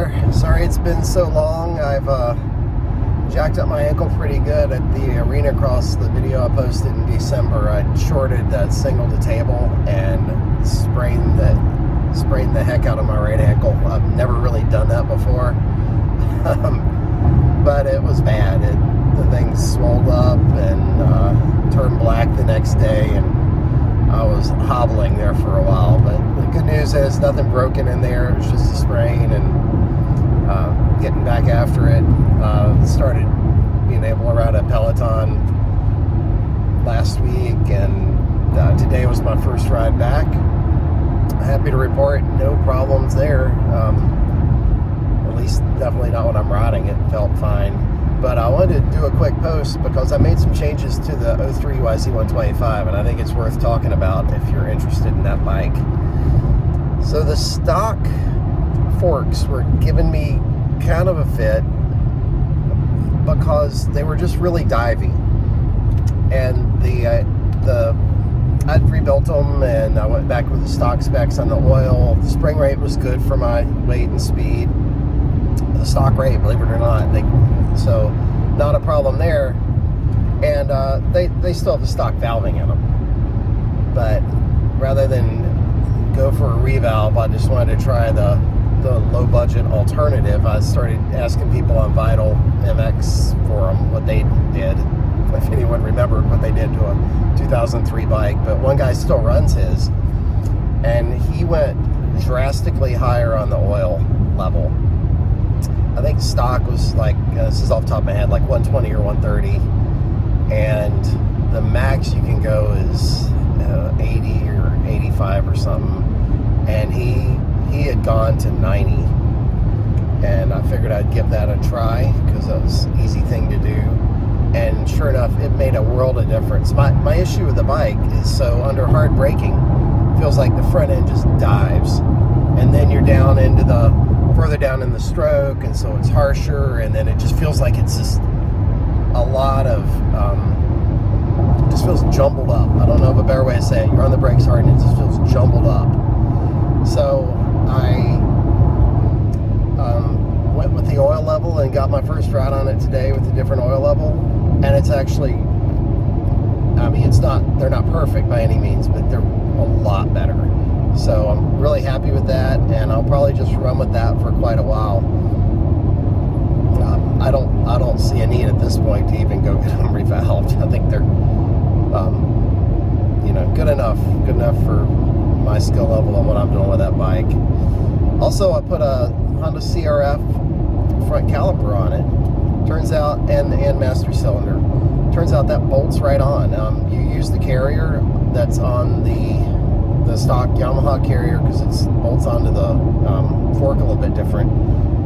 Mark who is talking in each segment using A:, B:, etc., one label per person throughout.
A: there. Sorry it's been so long. I've jacked up my ankle pretty good at the arena cross, the video I posted in December. I shorted that single to table and sprained the heck out of my right ankle. I've never really done that before, but it was bad. The thing swelled up and turned black the next day, and I was hobbling there for a while. But the good news is nothing broken in there. It was just a sprain, and getting back after it. Started being able to ride a Peloton last week, and today was my first ride back. Happy to report no problems there. At least definitely not when I'm riding. It felt fine. But I wanted to do a quick post because I made some changes to the 03 YZ125, and I think it's worth talking about if you're interested in that bike. So the stock forks were giving me kind of a fit because they were just really divey, and I'd rebuilt them, and I went back with the stock specs on the oil. The spring rate was good for my weight and speed. The stock rate, believe it or not, so not a problem there. And they still have the stock valving in them, but rather than go for a revalve, I just wanted to try the low budget alternative. I started asking people on Vital MX forum what they did, if anyone remembered what they did to a 2003 bike. But one guy still runs his, and he went drastically higher on the oil level. I think stock was like, this is off the top of my head, like 120 or 130, and the max you can go is 80 or 85 or something, and he had gone to 90, and I figured I'd give that a try because that was an easy thing to do, and sure enough, it made a world of difference. My issue with the bike is, so under hard braking, it feels like the front end just dives, and then you're down into further down in the stroke, and so it's harsher, and then it just feels like it's just a lot of it just feels jumbled up. I don't know of a better way to say it. You're on the brakes hard and it just feels jumbled up. So I went with the oil level and got my first ride on it today with a different oil level, and it's actually, I mean, they're not perfect by any means, but they're a lot better. So I'm really happy with that, and I'll probably just run with that for quite a while. I don't see a need at this point to even go get them revalved. I think they're, good enough for my skill level and what I'm doing with that bike. Also, I put a Honda CRF front caliper on it. Turns out, and master cylinder. Turns out that bolts right on. You use the carrier that's on the stock Yamaha carrier because it bolts onto the fork a little bit different,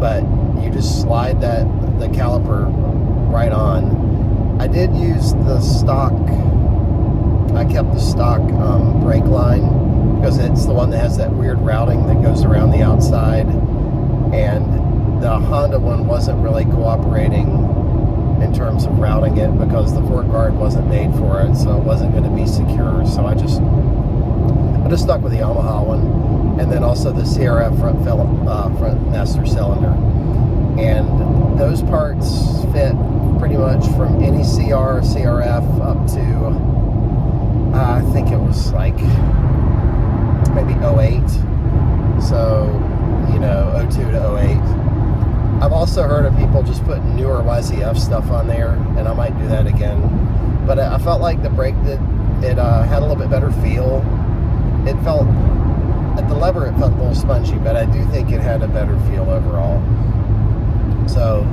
A: but you just slide the caliper right on. I did use the stock, I kept the stock brake line because it's the one that has that weird routing that goes around the outside, and the Honda one wasn't really cooperating in terms of routing it because the fork guard wasn't made for it, so it wasn't going to be secure. So I just stuck with the Yamaha one, and then also the CRF front master cylinder, and those parts fit pretty much from any CR or CRF up to I think it was like maybe 08, so 02 to 08. I've also heard of people just putting newer YZF stuff on there, and I might do that again, but I felt like the brake it had a little bit better feel. It felt, at the lever, it felt a little spongy, but I do think it had a better feel overall. So,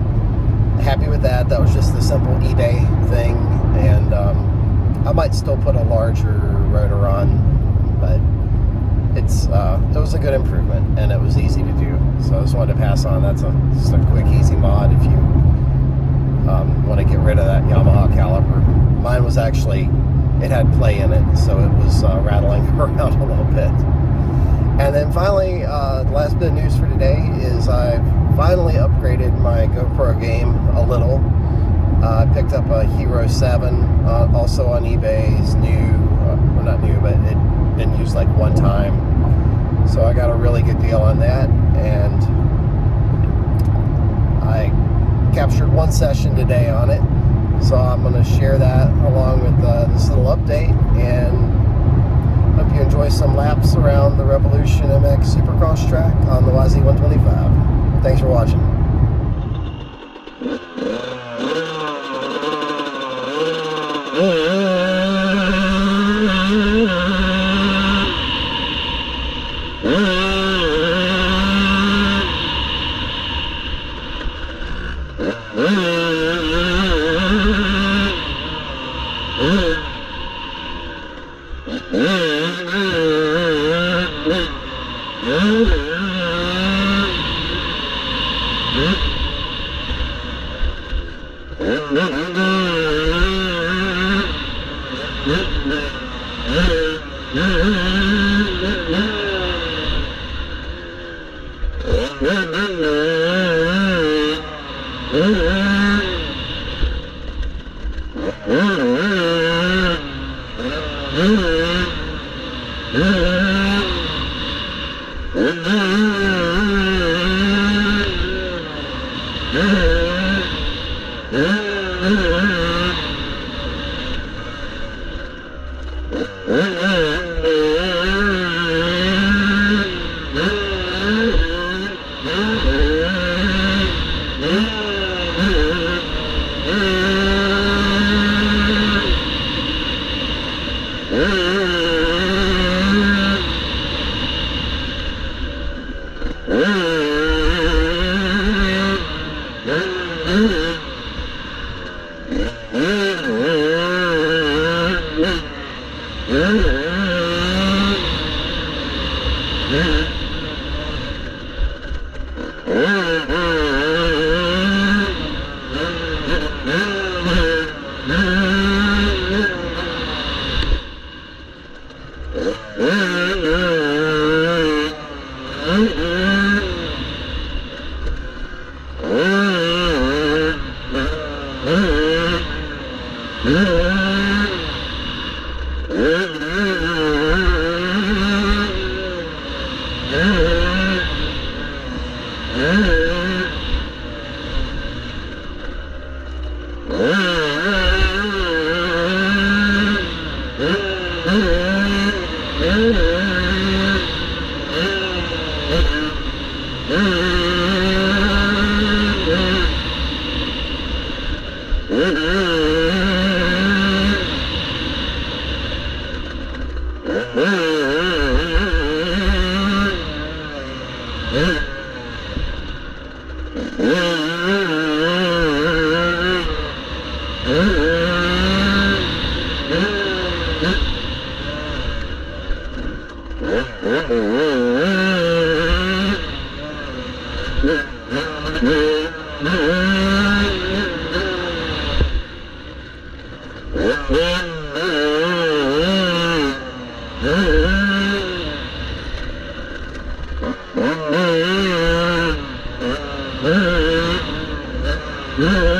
A: happy with that. That was just the simple eBay thing, and I might still put a larger rotor on, but it was a good improvement, and it was easy to do. So I just wanted to pass on. That's just a quick, easy mod if you want to get rid of that Yamaha caliper. Mine was actually, it had play in it, so it was rattling around a little bit. And then finally, the last bit of news for today is I've finally upgraded my GoPro game a little. I picked up a Hero 7, also on eBay. It's new, well, not new, but it had been used like one time. So I got a really good deal on that, and captured one session today on it, so I'm going to share that along with this little update, and hope you enjoy some laps around the Revolution MX Supercross track on the YZ125. Thanks for watching.
B: Yeah.